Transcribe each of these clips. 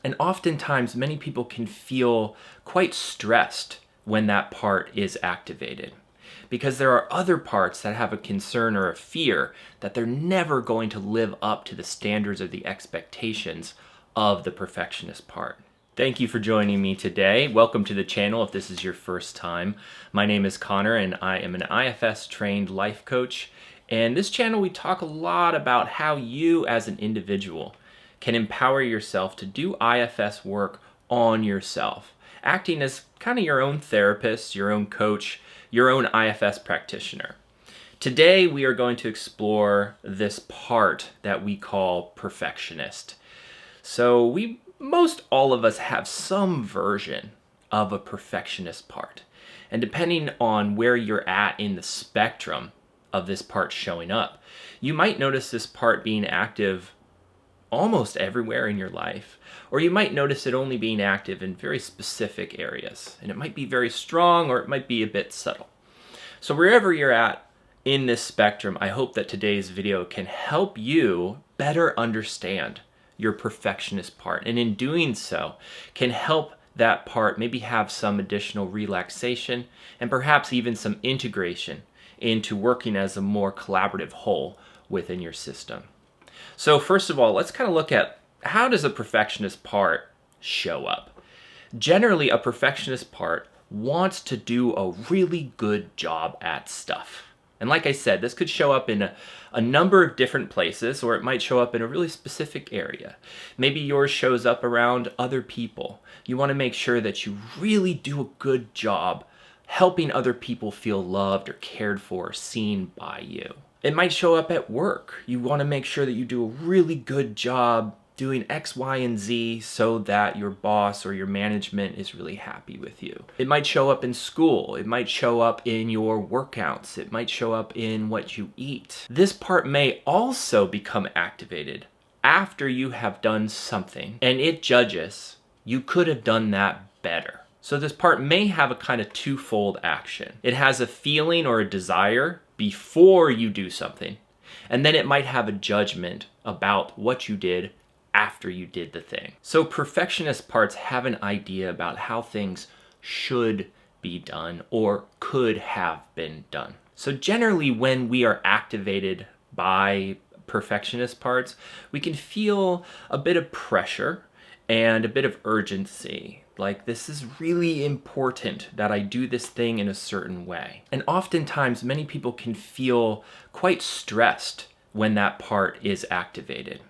And oftentimes, many people can feel quite stressed when that part is activated, because there are other parts that have a concern or a fear that they're never going to live up to the standards or the expectations of the perfectionist part. Thank you for joining me today. Welcome to the channel if this is your first time. My name is Conor and I am an IFS-trained life coach. And this channel we talk a lot about how you as an individual can empower yourself to do IFS work on yourself, acting as kind of your own therapist, your own coach, your own IFS practitioner. Today we are going to explore this part that we call perfectionist. So most all of us have some version of a perfectionist part. And depending on where you're at in the spectrum of this part showing up, you might notice this part being active almost everywhere in your life, or you might notice it only being active in very specific areas. And it might be very strong or it might be a bit subtle. So wherever you're at in this spectrum, I hope that today's video can help you better understand your perfectionist part, and in doing so can help that part maybe have some additional relaxation and perhaps even some integration into working as a more collaborative whole within your system. So first of all, let's kind of look at how does a perfectionist part show up. Generally, a perfectionist part wants to do a really good job at stuff. And like I said, this could show up in a number of different places, or it might show up in a really specific area. Maybe yours shows up around other people. You want to make sure that you really do a good job helping other people feel loved or cared for or seen by you. It might show up at work. You want to make sure that you do a really good job doing X, Y, and Z so that your boss or your management is really happy with you. It might show up in school. It might show up in your workouts. It might show up in what you eat. This part may also become activated after you have done something and it judges, you could have done that better. So this part may have a kind of twofold action. It has a feeling or a desire before you do something, and then it might have a judgment about what you did after you did the thing. So perfectionist parts have an idea about how things should be done or could have been done. So generally when we are activated by perfectionist parts, we can feel a bit of pressure and a bit of urgency. Like, this is really important that I do this thing in a certain way. And oftentimes many people can feel quite stressed when that part is activated,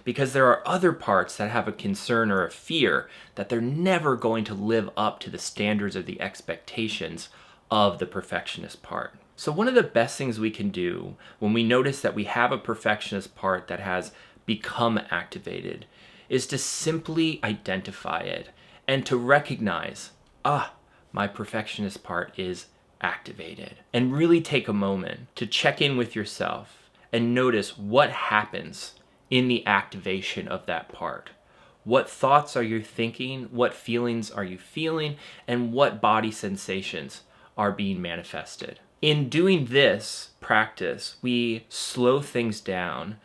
because there are other parts that have a concern or a fear that they're never going to live up to the standards or the expectations of the perfectionist part. So one of the best things we can do when we notice that we have a perfectionist part that has become activated is to simply identify it and to recognize, my perfectionist part is activated. And really take a moment to check in with yourself and notice what happens in the activation of that part. What thoughts are you thinking? What feelings are you feeling? And what body sensations are being manifested? In doing this practice, we slow things down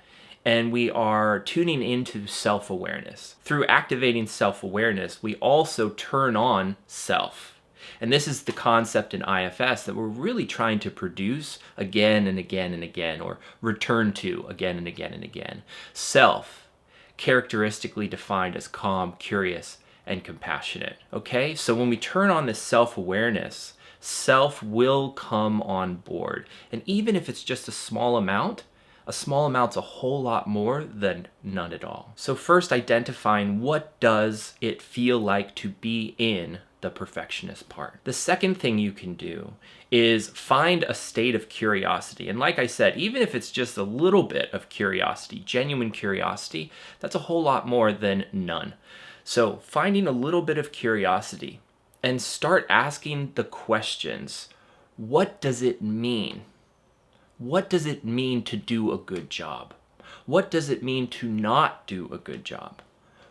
and we are tuning into self-awareness. Through activating self-awareness, we also turn on self. And this is the concept in IFS that we're really trying to produce again and again and again, or return to again and again and again. Self, characteristically defined as calm, curious, and compassionate. Okay, so when we turn on this self-awareness, self will come on board. And even if it's just a small amount's a whole lot more than none at all. So first, identifying what does it feel like to be in the perfectionist part. The second thing you can do is find a state of curiosity. And like I said, even if it's just a little bit of curiosity, genuine curiosity, that's a whole lot more than none. So finding a little bit of curiosity and start asking the questions. What does it mean? What does it mean to do a good job? What does it mean to not do a good job?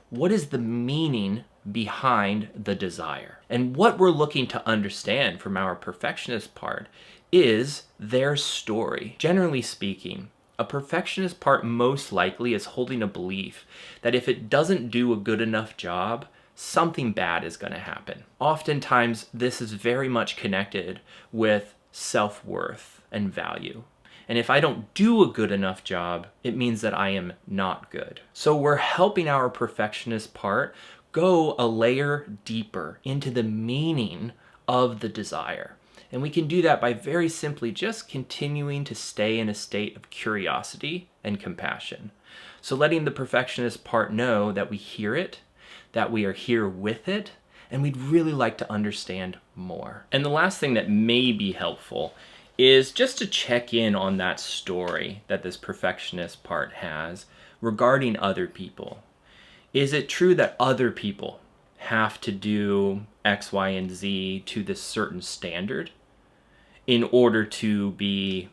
What is the meaning behind the desire? And what we're looking to understand from our perfectionist part is their story. Generally speaking, A perfectionist part most likely is holding a belief that if it doesn't do a good enough job, something bad is going to happen. Oftentimes, this is very much connected with self-worth and value. And if I don't do a good enough job, it means that I am not good. So we're helping our perfectionist part go a layer deeper into the meaning of the desire. And we can do that by very simply just continuing to stay in a state of curiosity and compassion. So letting the perfectionist part know that we hear it, that we are here with it, and we'd really like to understand more. And the last thing that may be helpful is just to check in on that story that this perfectionist part has regarding other people. Is it true that other people have to do X, Y, and Z to this certain standard in order to be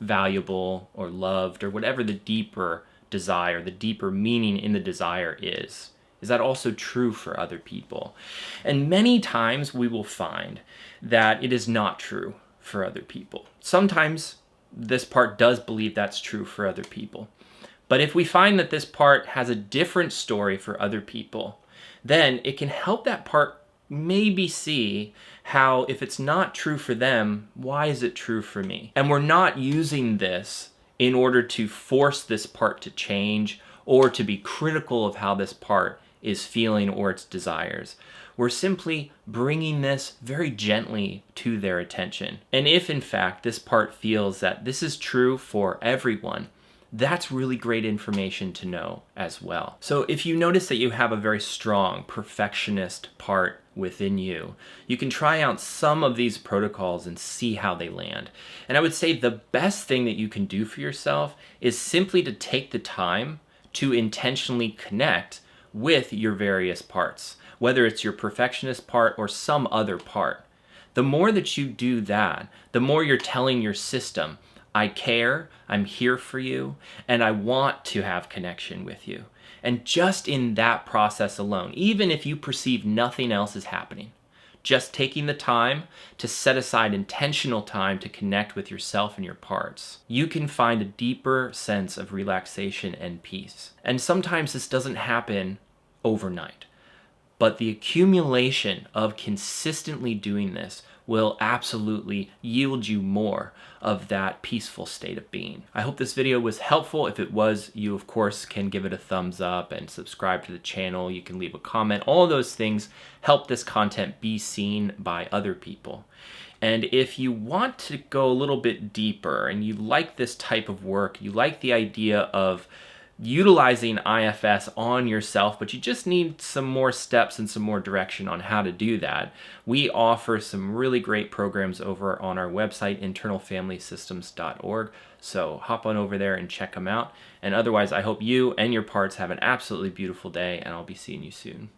valuable or loved, or whatever the deeper desire, the deeper meaning in the desire is? Is that also true for other people? And many times we will find that it is not true for other people. Sometimes this part does believe that's true for other people. But if we find that this part has a different story for other people, then it can help that part maybe see how, if it's not true for them, why is it true for me? And we're not using this in order to force this part to change or to be critical of how this part is feeling or its desires. We're simply bringing this very gently to their attention. And if in fact this part feels that this is true for everyone, that's really great information to know as well. So if you notice that you have a very strong perfectionist part within you, you can try out some of these protocols and see how they land. And I would say the best thing that you can do for yourself is simply to take the time to intentionally connect with your various parts, whether it's your perfectionist part or some other part. The more that you do that, the more you're telling your system, I care, I'm here for you, and I want to have connection with you. And just in that process alone, even if you perceive nothing else is happening, just taking the time to set aside intentional time to connect with yourself and your parts, you can find a deeper sense of relaxation and peace. And sometimes this doesn't happen overnight, but the accumulation of consistently doing this will absolutely yield you more of that peaceful state of being. I hope this video was helpful. If it was, you of course can give it a thumbs up and subscribe to the channel. You can leave a comment. All of those things help this content be seen by other people. And if you want to go a little bit deeper and you like this type of work, you like the idea of utilizing IFS on yourself, but you just need some more steps and some more direction on how to do that, we offer some really great programs over on our website, internalfamilysystems.org. So hop on over there and check them out. And otherwise, I hope you and your parts have an absolutely beautiful day, and I'll be seeing you soon.